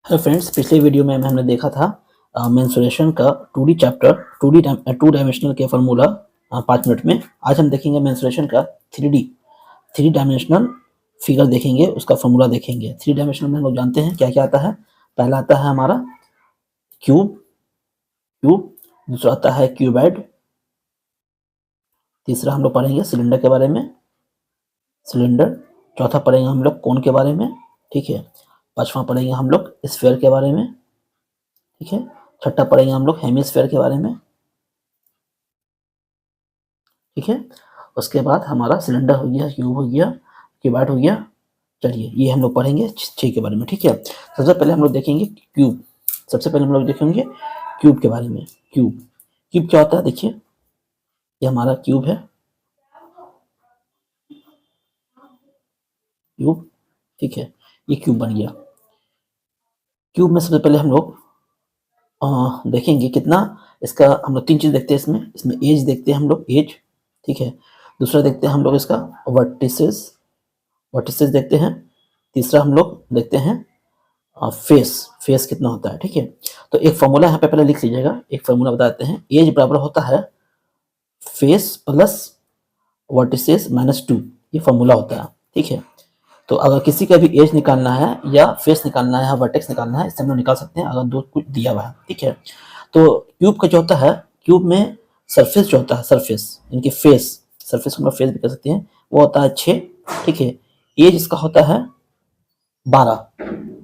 Hello friends, पिछले video में हमने देखा था मेंसुरेशन का 2D चैप्टर 2 डायमेंशनल के फार्मूला 5 मिनट में। आज हम देखेंगे मेंसुरेशन का 3 डायमेंशनल फिगर देखेंगे, उसका फार्मूला देखेंगे। 3 डायमेंशनल में हम लोग जानते हैं क्या क्या आता है। पहला आता है हमारा क्यूब क्यूब दूसरा आता है क्यूबाइड, तीसरा हम लोग पढ़ेंगे सिलेंडर के बारे में, सिलेंडर। चौथा पढ़ेंगे हम लोग कोन के बारे में, ठीक है। पांचवा पढ़ेंगे हम लोग स्फीयर के बारे में, ठीक है। छठा पढ़ेंगे हम लोग हेमिस्फीयर के बारे में, ठीक है। उसके बाद हमारा सिलेंडर हो गया, क्यूब हो गया, क्यूबाइड हो गया। चलिए ये हम लोग पढ़ेंगे 6 के बारे में, ठीक है। सबसे पहले हम लोग देखेंगे क्यूब। सबसे पहले हम लोग देखेंगे क्यूब के बारे में। क्यूब क्यूब क्या होता है, देखिए ये हमारा क्यूब है, क्यूब, ठीक है। ये क्यूब बन गया। क्यूब में सबसे पहले हम लोग देखेंगे कितना इसका। हम लोग 3 चीज देखते हैं इसमें। इसमें एज देखते हैं हम लोग, एज, ठीक है। दूसरा देखते हैं हम लोग इसका वर्टिसेस, वर्टिसेस देखते हैं। तीसरा हम लोग देखते हैं फेस, फेस कितना होता है, ठीक है। तो एक फॉर्मूला यहाँ पे पहले लिख लीजिएगा। एक फॉर्मूला बताते हैं, एज बराबर होता है फेस प्लस वर्टिसेस माइनस 2। ये फॉर्मूला होता है, ठीक है। तो अगर किसी का भी एज निकालना है या फेस निकालना है या वर्टेक्स निकालना है, इससे हम लोग निकाल सकते हैं अगर दो कुछ दिया हुआ है, ठीक है। तो क्यूब का जो होता है, क्यूब में सरफेस जो होता है, सरफेस इनके फेस, सरफेस को हम लोग फेस भी कह सकते हैं, वो होता है 6, ठीक है। एज इसका होता है 12,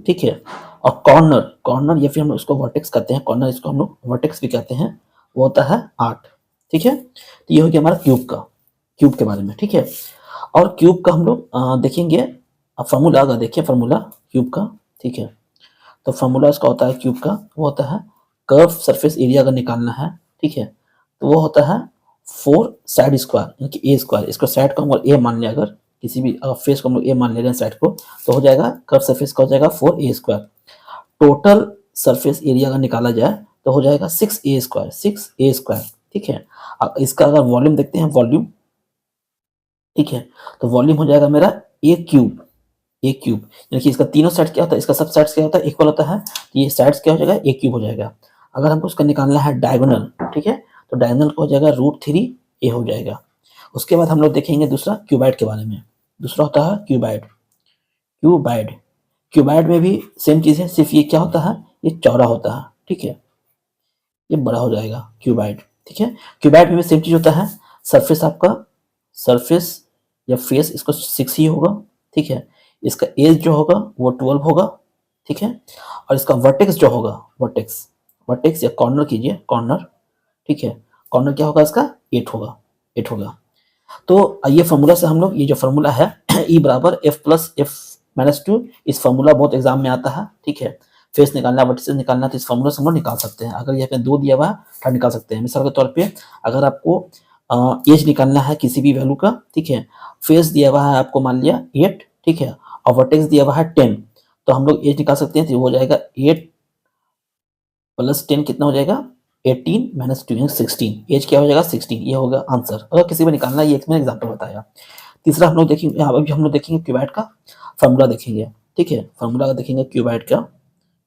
ठीक है। और कॉर्नर, कॉर्नर या फिर हम लोग उसको वर्टेक्स कहते हैं, कॉर्नर इसको हम लोग वर्टेक्स भी कहते हैं, वो होता है 8, ठीक है। तो ये हो गया हमारा क्यूब का, क्यूब के बारे में, ठीक है। और क्यूब का हम लोग देखेंगे फार्मूला। अगर देखिए फार्मूला क्यूब का, ठीक है। तो फार्मूला इसका होता है क्यूब का, वो होता है कर्व सरफेस एरिया अगर निकालना है, ठीक है, तो वो होता है 4 साइड स्क्वायर, यानी कि ए स्क्वायर। इसको साइड को हम ए मान लिया, अगर किसी भी फेस को हम लोग ए मान ले रहे हैं साइड को, तो हो जाएगा कर्व सरफेस का हो जाएगा 4 ए स्क्वायर। टोटल सरफेस एरिया अगर निकाला जाए तो हो जाएगा 6 ए स्क्वायर, 6 ए स्क्वायर, ठीक है। अब इसका अगर वॉल्यूम देखते हैं, वॉल्यूम, ठीक है, तो वॉल्यूम हो जाएगा मेरा ए क्यूब, ए क्यूब। यानी कि इसका तीनों साइड क्या होता है, इसका सब साइड्स क्या होता है, इक्वल होता है। तो ये साइड्स क्या हो जाएगा, ए क्यूब हो जाएगा। अगर हमको उसका निकालना है डायगोनल, ठीक है, तो डायगोनल को हो जाएगा √3 ए हो जाएगा। उसके बाद हम लोग देखेंगे दूसरा क्यूबाइड के बारे में। दूसरा होता है क्यूबाइड, क्यूबाइड। क्यूबाइड में भी सेम चीज है, सिर्फ ये क्या होता है, ये चौड़ा होता है, ठीक है, ये बड़ा हो जाएगा क्यूबाइड, ठीक है। क्यूबाइड में भी सेम चीज होता है, सरफेस आपका, सरफेस या फेस इसको 6 ही होगा, ठीक है। इसका एज जो होगा वो 12 होगा, ठीक है। और इसका वर्टेक्स जो होगा, वर्टेक्स, वर्टेक्स या कॉर्नर कीजिए, कॉर्नर, ठीक है, कॉर्नर क्या होगा इसका 8 होगा, 8 होगा। तो ये फॉर्मूला से हम लोग, ये जो फॉर्मूला है ई बराबर एफ प्लस एफ माइनस 2, इस फॉर्मूला बहुत एग्जाम में आता है, ठीक है। फेस निकालना, वर्टिसेस निकालना, तो इस फॉर्मूला से हम लोग निकाल सकते हैं। अगर यहाँ पे 2 दिया हुआ है तो निकाल सकते हैं। मिसाल के तौर पे अगर आपको एज निकालना है किसी भी वैल्यू का, ठीक है, फेस दिया हुआ है आपको मान लिया 8, ठीक है, और वर्टेक्स दिया हुआ है 10, तो हम लोग एज निकाल सकते हैं। तो हो जाएगा 8 प्लस 10 कितना हो जाएगा, 18 माइनस 2 16। एज क्या हो जाएगा 16, ये होगा आंसर। अगर किसी को निकालना है, ये मैंने एग्जाम्पल बताया। तीसरा हम लोग देखेंगे, अभी हम लोग देखेंगे क्यूबाइड का फॉर्मूला देखेंगे, ठीक है। फॉर्मूला देखेंगे क्यूबाइड का,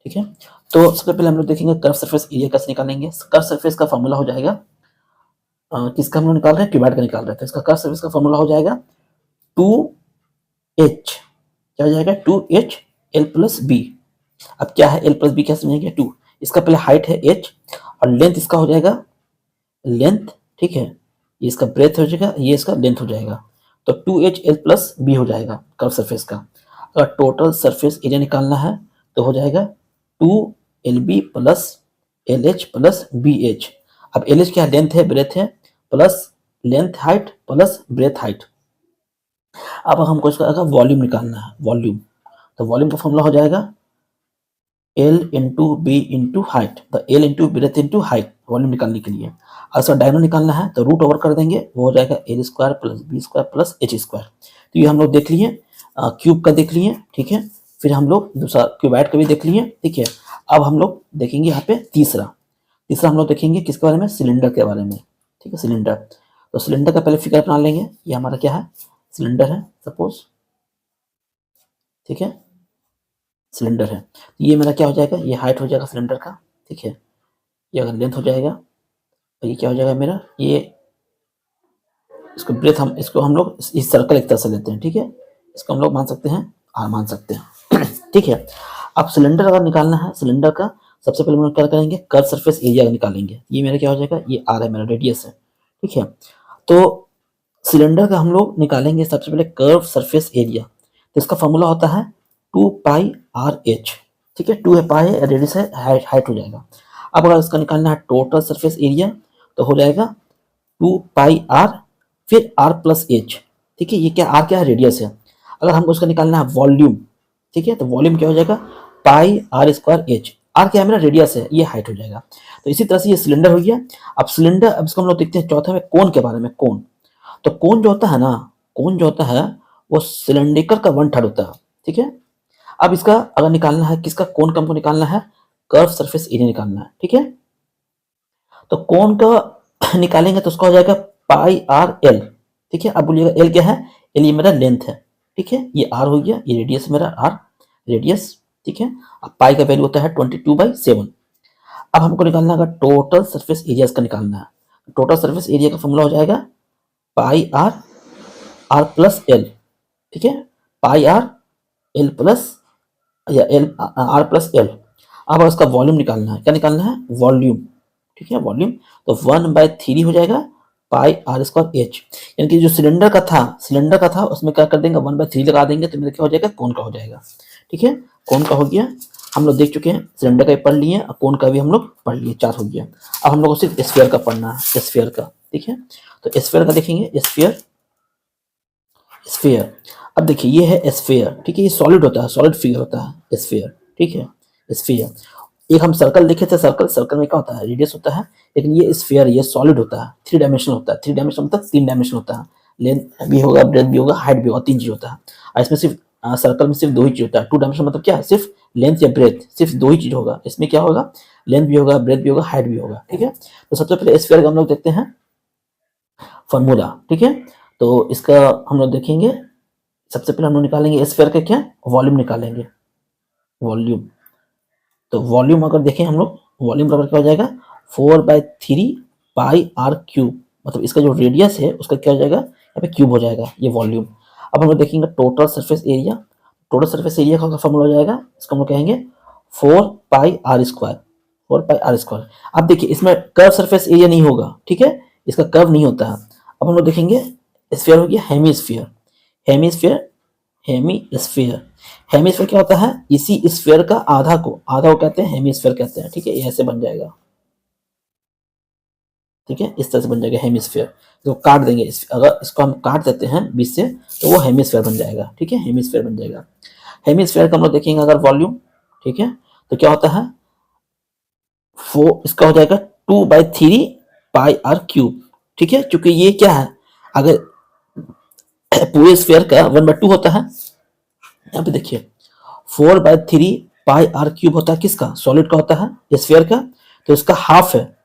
ठीक है। तो सबसे पहले हम लोग देखेंगे कर्व सरफेस एरिया कैसे निकालेंगे। कर्व सरफेस का फॉर्मूला हो जाएगा, किसका हम लोग निकाल रहे हैं, क्यूबाइड का निकाल रहे थे। इसका कर्व सरफेस का फॉर्मूला हो जाएगा 2h, क्या हो जाएगा 2h l प्लस बी। अब क्या है l प्लस बी, क्या समझेंगे 2, इसका पहले हाइट है h और लेंथ इसका हो जाएगा लेंथ, ठीक है। ये इसका ब्रेथ हो जाएगा, ये इसका लेंथ हो जाएगा। तो 2h l प्लस बी हो जाएगा कर्व सरफेस का। अगर टोटल सरफेस एरिया निकालना है तो हो जाएगा 2lb plus lh plus bh। अब lh क्या लेंथ है, ब्रेथ है, plus length height plus breadth height. अब हमको इसका अगर वॉल्यूम निकालना है, वॉल्यूम, तो वॉल्यूम का फॉर्मूला हो जाएगा L into B into height, तो L into breadth into height, volume निकालने के लिए। अगर इसका डायगोनल निकालना है तो रूट ओवर कर देंगे, वो हो जाएगा L square plus B square plus H square. तो ये हम लोग देख लिए, क्यूब का देख लिए, ठीक है। फिर हम लोग दूसरा क्यूबाइड का भी देख लिए, ठीक है। अब हम लोग देखेंगे यहाँ पे तीसरा, तीसरा हम लोग देखेंगे किसके बारे में, सिलेंडर के बारे में, ठीक है, सिलेंडर। तो सिलेंडर का पहले फिगर बना लेंगे। ये हमारा क्या है, सिलेंडर है सपोज, ठीक है। सिलेंडर है। तो ये मेरा क्या हो जाएगा, ये हाइट हो जाएगा सिलेंडर का, ठीक है। ये अगर लेंथ हो जाएगा, और ये क्या हो जाएगा मेरा, ये इसको ब्रेथ, हम इसको हम लोग इस सर्कल एक तरह से लेते हैं, ठीक है। इसको हम लोग मान सकते हैं आर मान सकते हैं ठीक है। अब सिलेंडर अगर निकालना है, सिलेंडर का सबसे पहले हम लोग क्या करेंगे, कर्व सरफेस एरिया निकालेंगे। ये मेरा क्या हो जाएगा, ये आर है, मेरा रेडियस है, ठीक है। तो सिलेंडर का हम लोग निकालेंगे सबसे पहले कर्व सरफेस एरिया। तो इसका फॉर्मूला होता है 2πr/h, ठीक है। 2 है, पाई है, रेडियस है, हाइट हो जाएगा। अब अगर इसका निकालना है टोटल सरफेस एरिया, तो हो जाएगा 2πr फिर r+h, ठीक है। ये क्या, r क्या है, रेडियस है। अगर हमको इसका निकालना है वॉल्यूम, ठीक है, तो वॉल्यूम क्या हो जाएगा, πr²h। r क्या है, मेरा रेडियस है, ये हाइट हो जाएगा। तो इसी तरह से ये सिलेंडर हो गया। अब सिलेंडर, अब इसको हम लोग देखते हैं चौथा में कोन के बारे में। कोन, तो कोन जो होता है ना, कोन जो होता है वो सिलेंडर का 1/3 होता है, ठीक है। अब इसका अगर निकालना है, किसका, कोन का हमको निकालना है, कर्व सरफेस एरिया निकालना है, ठीक है। तो कोन का निकालेंगे तो उसका हो जाएगा πr/l, ठीक है। अब बोलिएगा एल क्या है, एल ये मेरा लेंथ है, ठीक है। ये आर हो गया, ये रेडियस मेरा आर, रेडियस, ठीक है। अब पाई का वैल्यू होता है 22/7। अब हमको निकालना होगा टोटल सरफेस एरिया, इसका निकालना है। टोटल सरफेस एरिया का फॉर्मूला हो जाएगा पाई आर, आर प्लस एल, ठीक है। पाई आर एल प्लस, या एल, आर प्लस एल। अब उसका वॉल्यूम निकालना है, क्या निकालना है, वॉल्यूम, ठीक है, वॉल्यूम। तो 1/3 हो जाएगा πr²h। यानी कि जो सिलेंडर का था, सिलेंडर का था उसमें क्या कर देंगे, 1/3 लगा देंगे, तो मेरा क्या हो जाएगा, कोन का हो जाएगा, ठीक है। कोन का हो गया, हम लोग देख चुके हैं, सिलेंडर का भी पढ़ लिए और कोन का भी हम लोग पढ़ लिए, 4 हो गया। अब हम लोग को सिर्फ स्फीयर का पढ़ना है, स्फीयर का, ठीक है। तो स्फीयर का देखेंगे, स्फीयर, स्फीयर। अब देखिए ये है स्फीयर, ठीक है। ये सॉलिड होता है, सॉलिड फिगर होता है स्फीयर, ठीक है, स्फीयर। एक हम सर्कल देखे थे, सर्कल, सर्कल में क्या होता है, रेडियस होता है। लेकिन ये स्फीयर, ये सॉलिड होता है, 3 डायमेंशन होता है। 3 डायमेंशन मतलब 3 डायमेंशन होता है, लेंथ भी होगा, ब्रेथ भी होगा, हाइट भी होगा, 3 चीज होता है। और इसमें सिर्फ सर्कल में सिर्फ 2 ही चीज होता है। 2 डायमेंशन मतलब क्या, सिर्फ लेंथ या ब्रेथ, सिर्फ 2 ही चीज होगा। इसमें क्या होगा, लेंथ भी होगा, ब्रेथ भी होगा, हाइट भी होगा, ठीक है। तो सबसे पहले स्फीयर का हम लोग देखते हैं फॉर्मूला, ठीक है। तो इसका हम लोग देखेंगे, सबसे पहले हम लोग निकालेंगे स्फीयर का क्या, वॉल्यूम निकालेंगे, वॉल्यूम। तो वॉल्यूम अगर देखें हम लोग, वॉल्यूम बराबर क्या हो जाएगा, 4/3 πr³। मतलब इसका जो रेडियस है उसका क्या हो जाएगा, यहाँ पे क्यूब हो जाएगा, ये वॉल्यूम। अब हम लोग देखेंगे total surface area. Total surface area का फॉर्मूला हो जाएगा, इसको हम लोग कहेंगे 4πr², 4πr²। अब देखिए इसमें कर्व सरफेस एरिया नहीं होगा, ठीक है, इसका कर्व नहीं होता है। अब हम लोग देखेंगे स्फीयर हो गया, हेमीस्फीयर, हेमीस्फीयर, हेमीस्फीयर। हेमीस्फीयर क्या होता है, इसी स्फीयर का आधा को कहते हैं हेमीस्फीयर कहते हैं, ठीक है। ये ऐसे बन जाएगा, ठीक है, इस तरह से बन जाएगा हेमीस्फीयर। तो काट देंगे, अगर इसको हम काट देते हैं बीच से, तो वो हेमीस्फीयर बन जाएगा, ठीक है, हेमीस्फीयर बन जाएगा। हेमीस्फीयर का हम लोग देखेंगे अगर वॉल्यूम, ठीक है, तो क्या होता है, इसका हो जाएगा 2/3 πr³, ठीक है। क्योंकि ये क्या है, अगर पूरे स्फीयर का 1/2 होता है, यहाँ पे देखिए 4/3 πr³ होता है, किसका, सॉलिड का होता है, स्फीयर का। तो इसका हाफ है,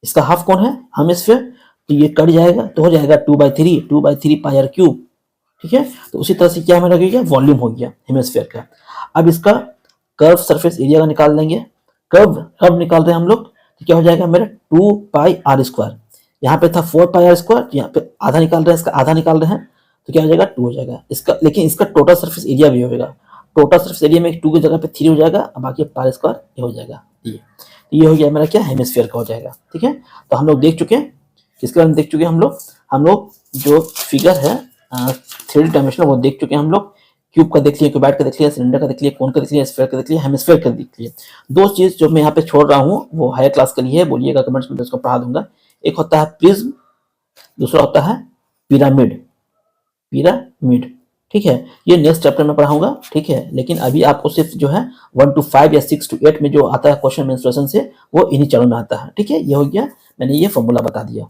इसका हाफ कौन है, हम स्फीयर। तो ये कट जाएगा, तो हो जाएगा 2/3 πr³, ठीक है। तो उसी तरह से क्या हमें लगेगा, वॉल्यूम हो गया हेमिस्फीयर का। अब इसका कर्व सरफेस एरिया का निकाल लेंगे। कर्व कर्व निकाल रहे हैं हम लोग, तो क्या हो जाएगा मेरा 2πr²। यहाँ पे था 4πr², यहाँ पे आधा निकाल रहे हैं, इसका आधा निकाल रहे हैं, तो क्या हो जाएगा 2 हो जाएगा इसका। लेकिन इसका टोटल सरफेस एरिया भी होगा, टोटल सरफेस एरिया में 2 की जगह पे 3 हो जाएगा, और बाकी πr² ये हो जाएगा। ये हो गया मेरा क्या, हेमिस्फीयर का हो जाएगा, ठीक है। तो हम लोग देख चुके हैं, किसके बारे में देख चुके हैं हम लोग जो फिगर है 3D डायमेंशनल वो देख चुके हैं हम लोग। क्यूब का देख लिया, क्यूबाइड का देख लिया, सिलेंडर का देख लिया, कोन का देख लिया, स्फीयर का देख लिया, हेमिस्फीयर का देख लिया। 2 चीज जो मैं यहाँ पे छोड़ रहा हूँ वो हायर क्लास के लिए है, बोलिएगा कमेंट्स में, उसको पढ़ा दूंगा। एक होता है प्रिज्म, दूसरा होता है पिरामिड, पिरामिड, ठीक है। ये नेक्स्ट चैप्टर में पढ़ाऊंगा, ठीक है। लेकिन अभी आपको सिर्फ जो है 1 to 5 या 6 to 8 में जो आता है क्वेश्चन मेंस्ट्रुएशन से, वो इन्हीं चरणों में आता है, ठीक है। ये हो गया, मैंने ये फॉर्मूला बता दिया।